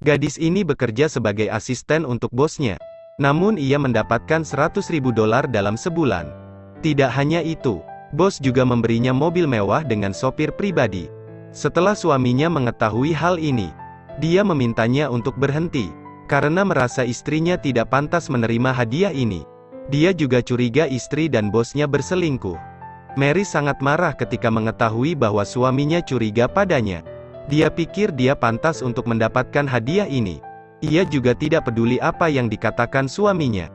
Gadis ini bekerja sebagai asisten untuk bosnya. Namun ia mendapatkan $100.000 dalam sebulan. Tidak hanya itu, bos juga memberinya mobil mewah dengan sopir pribadi. Setelah suaminya mengetahui hal ini, dia memintanya untuk berhenti, karena merasa istrinya tidak pantas menerima hadiah ini. Dia juga curiga istri dan bosnya berselingkuh. Mary sangat marah ketika mengetahui bahwa suaminya curiga padanya. Dia pikir dia pantas untuk mendapatkan hadiah ini. Ia juga tidak peduli apa yang dikatakan suaminya.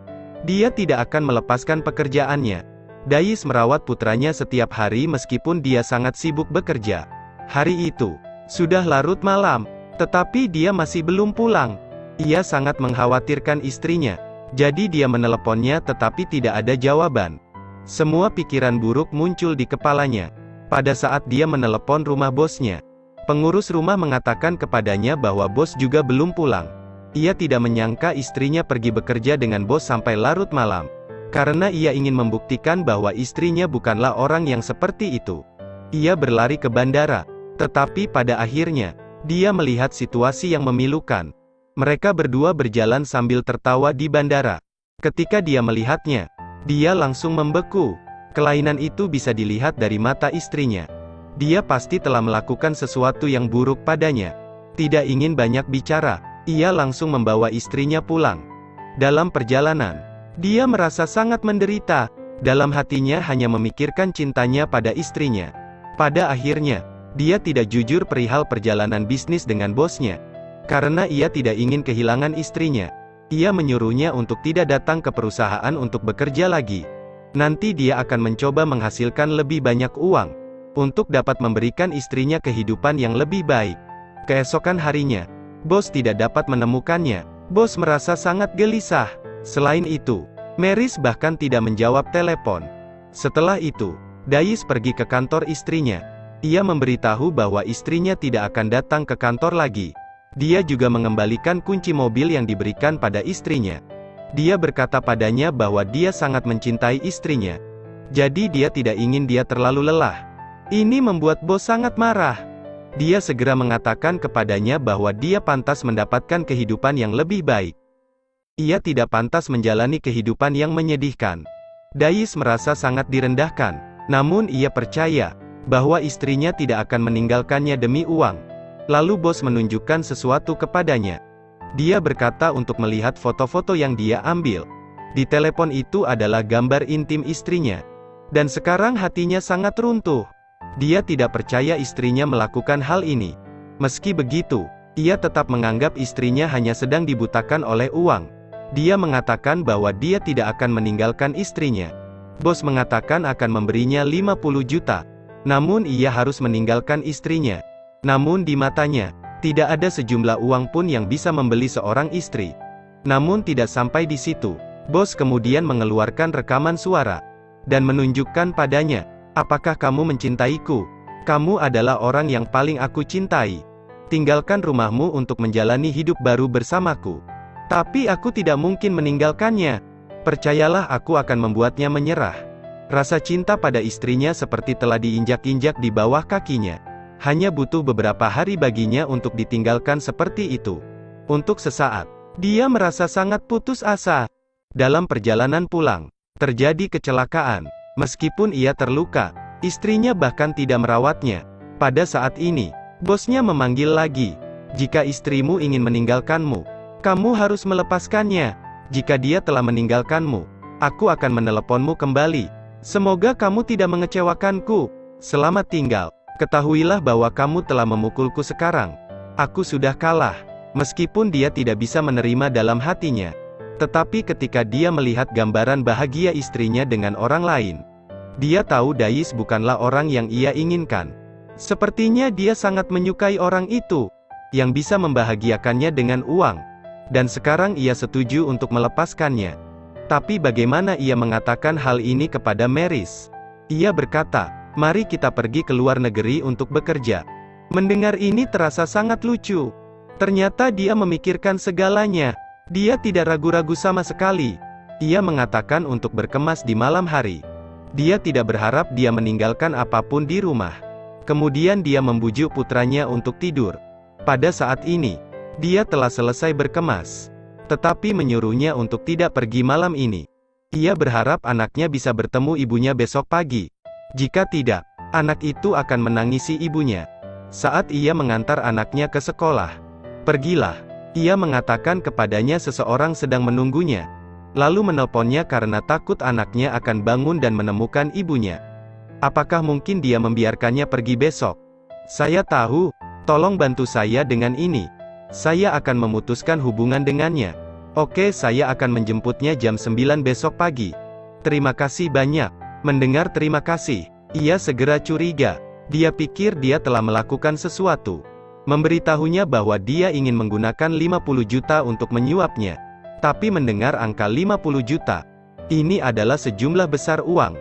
Dia tidak akan melepaskan pekerjaannya. Dais merawat putranya setiap hari meskipun dia sangat sibuk bekerja. Hari itu, sudah larut malam, tetapi dia masih belum pulang. Ia sangat mengkhawatirkan istrinya. Jadi dia meneleponnya tetapi tidak ada jawaban. Semua pikiran buruk muncul di kepalanya. Pada saat dia menelepon rumah bosnya, pengurus rumah mengatakan kepadanya bahwa bos juga belum pulang. Ia tidak menyangka istrinya pergi bekerja dengan bos sampai larut malam. Karena ia ingin membuktikan bahwa istrinya bukanlah orang yang seperti itu. Ia berlari ke bandara. Tetapi pada akhirnya, dia melihat situasi yang memilukan. Mereka berdua berjalan sambil tertawa di bandara. Ketika dia melihatnya, dia langsung membeku. Kelainan itu bisa dilihat dari mata istrinya. Dia pasti telah melakukan sesuatu yang buruk padanya. Tidak ingin banyak bicara, ia langsung membawa istrinya pulang. Dalam perjalanan, dia merasa sangat menderita. Dalam hatinya hanya memikirkan cintanya pada istrinya. Pada akhirnya, dia tidak jujur perihal perjalanan bisnis dengan bosnya. Karena ia tidak ingin kehilangan istrinya, ia menyuruhnya untuk tidak datang ke perusahaan untuk bekerja lagi. Nanti dia akan mencoba menghasilkan lebih banyak uang, untuk dapat memberikan istrinya kehidupan yang lebih baik. Keesokan harinya, bos tidak dapat menemukannya. Bos merasa sangat gelisah. Selain itu, Maris bahkan tidak menjawab telepon. Setelah itu, Dais pergi ke kantor istrinya. Ia memberitahu bahwa istrinya tidak akan datang ke kantor lagi. Dia juga mengembalikan kunci mobil yang diberikan pada istrinya. Dia berkata padanya bahwa dia sangat mencintai istrinya. Jadi dia tidak ingin dia terlalu lelah. Ini membuat bos sangat marah. Dia segera mengatakan kepadanya bahwa dia pantas mendapatkan kehidupan yang lebih baik. Ia tidak pantas menjalani kehidupan yang menyedihkan. Dais merasa sangat direndahkan. Namun ia percaya bahwa istrinya tidak akan meninggalkannya demi uang. Lalu bos menunjukkan sesuatu kepadanya. Dia berkata untuk melihat foto-foto yang dia ambil. Di telepon itu adalah gambar intim istrinya. Dan sekarang hatinya sangat runtuh. Dia tidak percaya istrinya melakukan hal ini. Meski begitu, ia tetap menganggap istrinya hanya sedang dibutakan oleh uang. Dia mengatakan bahwa dia tidak akan meninggalkan istrinya. Bos mengatakan akan memberinya 50 juta. Namun ia harus meninggalkan istrinya. Namun di matanya, tidak ada sejumlah uang pun yang bisa membeli seorang istri. Namun tidak sampai di situ. Bos kemudian mengeluarkan rekaman suara. Dan menunjukkan padanya, apakah kamu mencintaiku? Kamu adalah orang yang paling aku cintai. Tinggalkan rumahmu untuk menjalani hidup baru bersamaku. Tapi aku tidak mungkin meninggalkannya. Percayalah aku akan membuatnya menyerah. Rasa cinta pada istrinya seperti telah diinjak-injak di bawah kakinya. Hanya butuh beberapa hari baginya untuk ditinggalkan seperti itu. Untuk sesaat, dia merasa sangat putus asa. Dalam perjalanan pulang, terjadi kecelakaan. Meskipun ia terluka, istrinya bahkan tidak merawatnya. Pada saat ini, bosnya memanggil lagi. Jika istrimu ingin meninggalkanmu, kamu harus melepaskannya. Jika dia telah meninggalkanmu, aku akan meneleponmu kembali. Semoga kamu tidak mengecewakanku. Selamat tinggal. Ketahuilah bahwa kamu telah memukulku sekarang. Aku sudah kalah. Meskipun dia tidak bisa menerima dalam hatinya. Tetapi ketika dia melihat gambaran bahagia istrinya dengan orang lain, dia tahu Dais bukanlah orang yang ia inginkan. Sepertinya dia sangat menyukai orang itu, yang bisa membahagiakannya dengan uang. Dan sekarang ia setuju untuk melepaskannya. Tapi bagaimana ia mengatakan hal ini kepada Maris? Ia berkata, mari kita pergi ke luar negeri untuk bekerja. Mendengar ini terasa sangat lucu. Ternyata dia memikirkan segalanya. Dia tidak ragu-ragu sama sekali. Ia mengatakan untuk berkemas di malam hari. Dia tidak berharap dia meninggalkan apapun di rumah. Kemudian dia membujuk putranya untuk tidur. Pada saat ini, Dia telah selesai berkemas. Tetapi menyuruhnya untuk tidak pergi malam ini. Ia berharap anaknya bisa bertemu ibunya besok pagi. Jika tidak, anak itu akan menangisi ibunya. Saat ia mengantar anaknya ke sekolah, "Pergilah," ia mengatakan kepadanya seseorang sedang menunggunya. Lalu menelponnya karena takut anaknya akan bangun dan menemukan ibunya. Apakah mungkin dia membiarkannya pergi besok? "Saya tahu, tolong bantu saya dengan ini. Saya akan memutuskan hubungan dengannya. Oke, saya akan menjemputnya jam 9 besok pagi. Terima kasih banyak." Mendengar terima kasih, ia segera curiga. Dia pikir dia telah melakukan sesuatu. Memberitahunya bahwa dia ingin menggunakan 50 juta untuk menyuapnya. Tapi mendengar angka 50 juta, ini adalah sejumlah besar uang.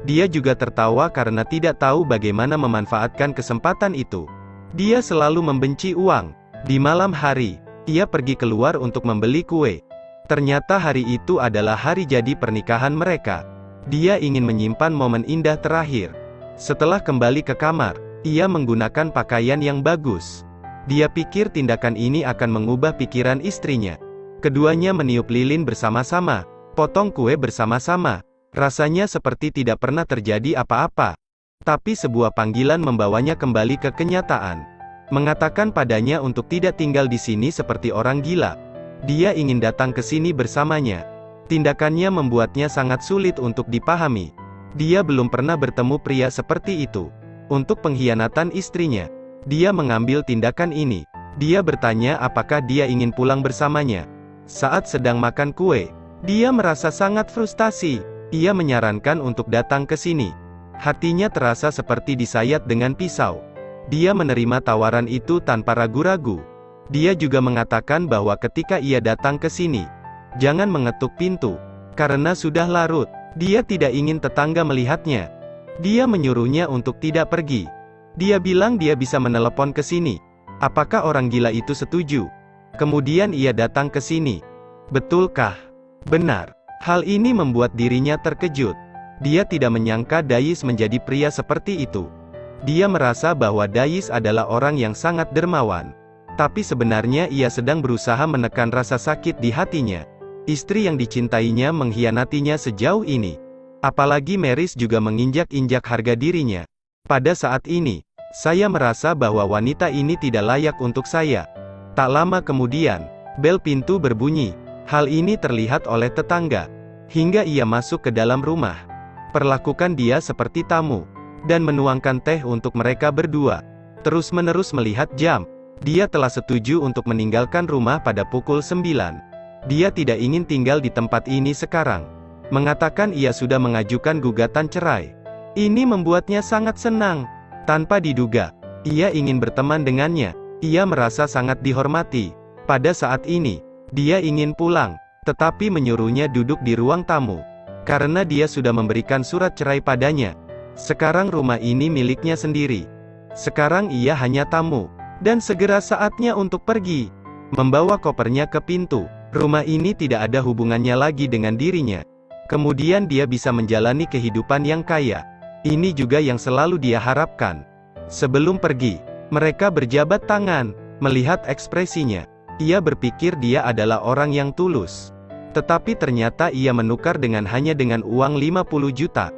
Dia juga tertawa karena tidak tahu bagaimana memanfaatkan kesempatan itu. Dia selalu membenci uang. Di malam hari, ia pergi keluar untuk membeli kue. Ternyata hari itu adalah hari jadi pernikahan mereka. Dia ingin menyimpan momen indah terakhir. Setelah kembali ke kamar, ia menggunakan pakaian yang bagus. Dia pikir tindakan ini akan mengubah pikiran istrinya. Keduanya meniup lilin bersama-sama, potong kue bersama-sama. Rasanya seperti tidak pernah terjadi apa-apa. Tapi sebuah panggilan membawanya kembali ke kenyataan. Mengatakan padanya untuk tidak tinggal di sini seperti orang gila. Dia ingin datang ke sini bersamanya. Tindakannya membuatnya sangat sulit untuk dipahami. Dia belum pernah bertemu pria seperti itu. Untuk pengkhianatan istrinya, dia mengambil tindakan ini. Dia bertanya apakah dia ingin pulang bersamanya. Saat sedang makan kue, dia merasa sangat frustasi. Ia menyarankan untuk datang ke sini. Hatinya terasa seperti disayat dengan pisau. Dia menerima tawaran itu tanpa ragu-ragu. Dia juga mengatakan bahwa ketika ia datang ke sini, jangan mengetuk pintu, karena sudah larut. Dia tidak ingin tetangga melihatnya. Dia menyuruhnya untuk tidak pergi. Dia bilang dia bisa menelepon ke sini. Apakah orang gila itu setuju? Kemudian ia datang ke sini. Betulkah? Benar. Hal ini membuat dirinya terkejut. Dia tidak menyangka Dais menjadi pria seperti itu. Dia merasa bahwa Dais adalah orang yang sangat dermawan. Tapi sebenarnya ia sedang berusaha menekan rasa sakit di hatinya. Istri yang dicintainya mengkhianatinya sejauh ini. Apalagi Meris juga menginjak-injak harga dirinya. Pada saat ini, saya merasa bahwa wanita ini tidak layak untuk saya. Tak lama kemudian, bel pintu berbunyi. Hal ini terlihat oleh tetangga. Hingga ia masuk ke dalam rumah. Perlakukan dia seperti tamu. Dan menuangkan teh untuk mereka berdua. Terus-menerus melihat jam. Dia telah setuju untuk meninggalkan rumah pada pukul 9. Dia tidak ingin tinggal di tempat ini sekarang. Mengatakan ia sudah mengajukan gugatan cerai. Ini membuatnya sangat senang. Tanpa diduga, ia ingin berteman dengannya. Ia merasa sangat dihormati. Pada saat ini, dia ingin pulang, tetapi menyuruhnya duduk di ruang tamu. Karena dia sudah memberikan surat cerai padanya. Sekarang rumah ini miliknya sendiri. Sekarang ia hanya tamu. Dan segera saatnya untuk pergi. Membawa kopernya ke pintu. Rumah ini tidak ada hubungannya lagi dengan dirinya. Kemudian dia bisa menjalani kehidupan yang kaya. Ini juga yang selalu dia harapkan. Sebelum pergi, mereka berjabat tangan. Melihat ekspresinya, ia berpikir dia adalah orang yang tulus. Tetapi ternyata ia menukar hanya dengan uang 50 juta.